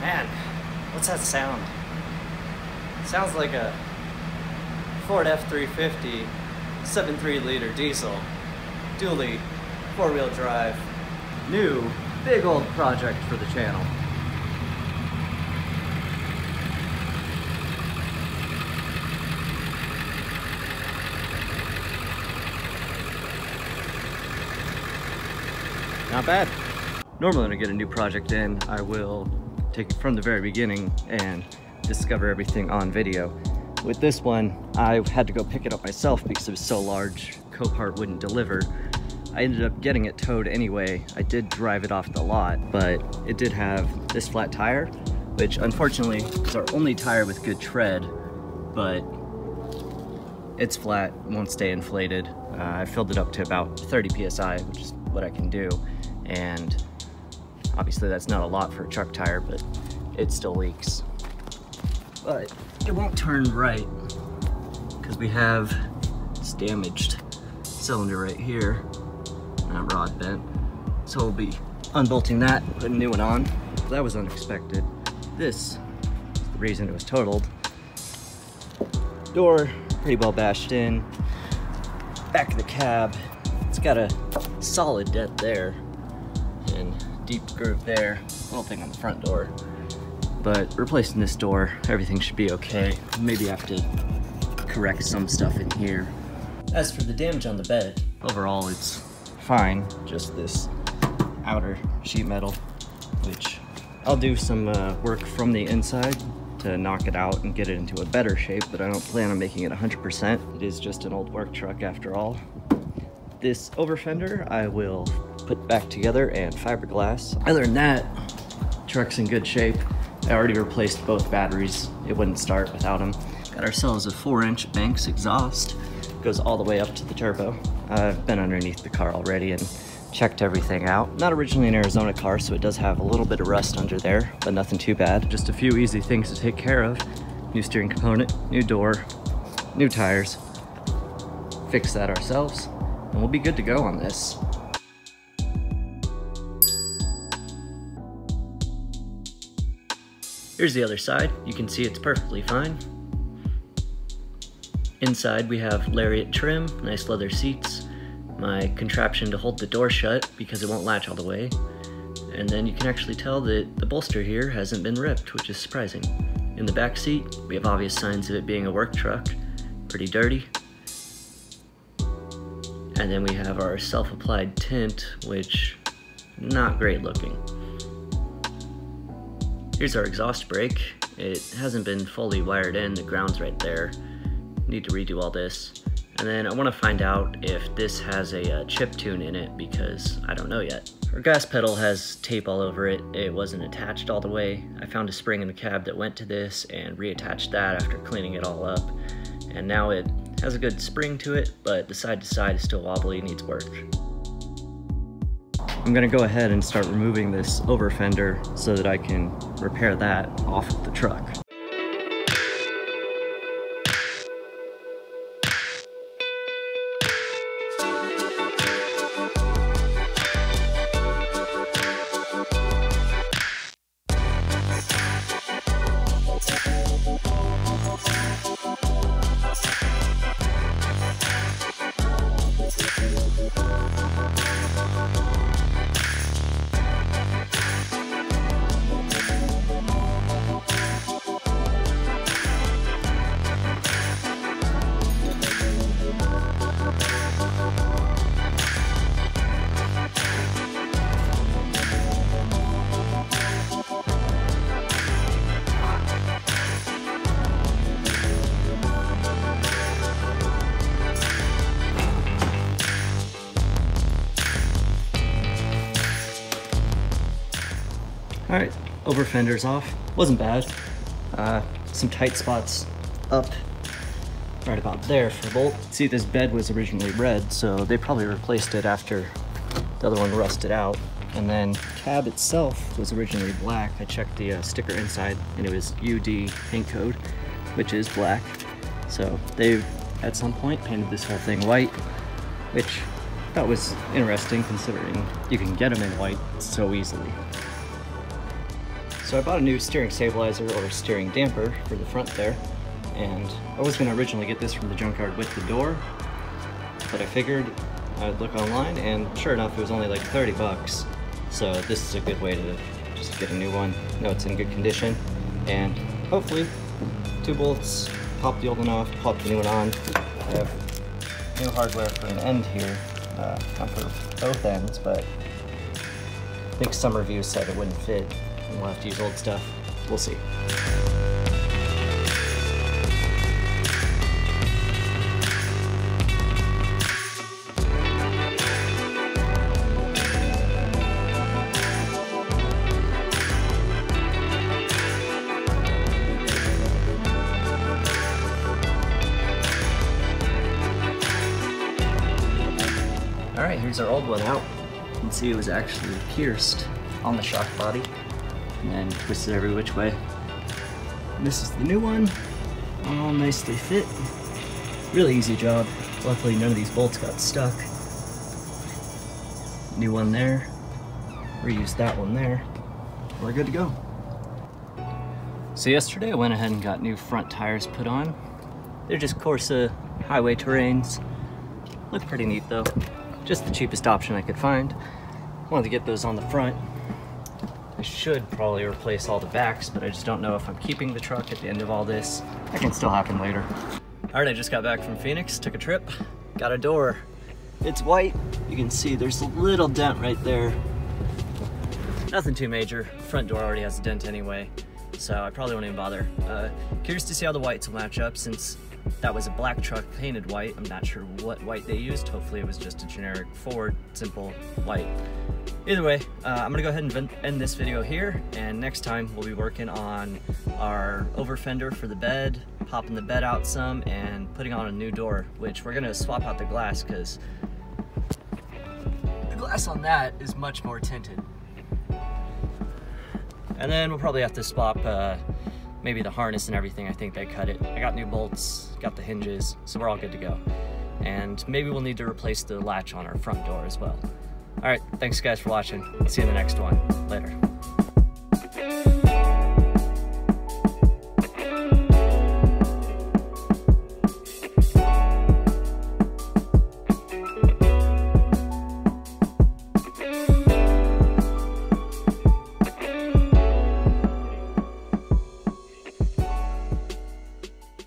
Man, what's that sound? It sounds like a Ford F350 7.3 liter diesel dually 4-wheel drive. New big old project for the channel. Not bad. Normally when I get a new project in, I will take it from the very beginning and discover everything on video. With this one, I had to go pick it up myself because it was so large, Copart wouldn't deliver. I ended up getting it towed anyway. I did drive it off the lot, but it did have this flat tire, which unfortunately is our only tire with good tread, but it's flat, won't stay inflated. I filled it up to about 30 PSI, which is what I can do. And obviously that's not a lot for a truck tire, but it still leaks. But it won't turn right because we have this damaged cylinder right here, that rod bent. So we'll be unbolting that, put a new one on. That was unexpected. This is the reason it was totaled. Door pretty well bashed in. Back of the cab, it's got a solid dent there and deep groove there. Little thing on the front door. But replacing this door, everything should be okay. Maybe I have to correct some stuff in here. As for the damage on the bed, overall it's fine. Just this outer sheet metal, which I'll do some work from the inside to knock it out and get it into a better shape, but I don't plan on making it 100%. It is just an old work truck after all. This over fender I will put back together and fiberglass. Other than that, truck's in good shape. I already replaced both batteries. It wouldn't start without them. Got ourselves a 4-inch Banks exhaust. Goes all the way up to the turbo. I've been underneath the car already and checked everything out. Not originally an Arizona car, so it does have a little bit of rust under there, but nothing too bad. Just a few easy things to take care of. New steering component, new door, new tires. Fix that ourselves, and we'll be good to go on this. Here's the other side. You can see it's perfectly fine. Inside we have lariat trim, nice leather seats, my contraption to hold the door shut because it won't latch all the way, and then you can actually tell that the bolster here hasn't been ripped, which is surprising. In the back seat, we have obvious signs of it being a work truck, pretty dirty. And then we have our self-applied tint, which not great looking. Here's our exhaust brake. It hasn't been fully wired in, the ground's right there. Need to redo all this. And then I want to find out if this has a chip tune in it because I don't know yet. Our gas pedal has tape all over it. It wasn't attached all the way. I found a spring in the cab that went to this and reattached that after cleaning it all up. And now it has a good spring to it, but the side to side is still wobbly, needs work. I'm gonna go ahead and start removing this over fender so that I can repair that off of the truck. All right, over fender's off. Wasn't bad. Some tight spots up right about there for the bolt. See, this bed was originally red, so they probably replaced it after the other one rusted out. And then cab itself was originally black. I checked the sticker inside and it was UD paint code, which is black. So they, at some point, painted this whole thing white, which I thought was interesting considering you can get them in white so easily. So I bought a new steering stabilizer or steering damper for the front there, and I was going to originally get this from the junkyard with the door, but I figured I'd look online, and sure enough it was only like 30 bucks. So this is a good way to just get a new one, know it's in good condition, and hopefully 2 bolts, pop the old one off, pop the new one on. I have new hardware for an end here, not for both ends, but I think some reviews said it wouldn't fit, and we'll have to use old stuff. We'll see. Alright, here's our old one out. You can see it was actually pierced on the shock body and then twisted every which way. And this is the new one, all nicely fit. Really easy job. Luckily none of these bolts got stuck. New one there, reused that one there. We're good to go. So yesterday I went ahead and got new front tires put on. They're just Corsa highway terrains. Look pretty neat though. Just the cheapest option I could find. Wanted to get those on the front. I should probably replace all the backs, but I just don't know if I'm keeping the truck at the end of all this. That can still happen later. All right, I just got back from Phoenix, took a trip, got a door. It's white. You can see there's a little dent right there. Nothing too major. Front door already has a dent anyway, so I probably won't even bother. Curious to see how the whites will match up since that was a black truck painted white. I'm not sure what white they used. Hopefully it was just a generic Ford, simple white. Either way, I'm gonna go ahead and end this video here, and next time we'll be working on our over fender for the bed, popping the bed out some, and putting on a new door, which we're gonna swap out the glass because the glass on that is much more tinted. And then we'll probably have to swap maybe the harness and everything. I think they cut it. I got new bolts, got the hinges, so we're all good to go. And maybe we'll need to replace the latch on our front door as well. All right, thanks guys for watching. See you in the next one. Later.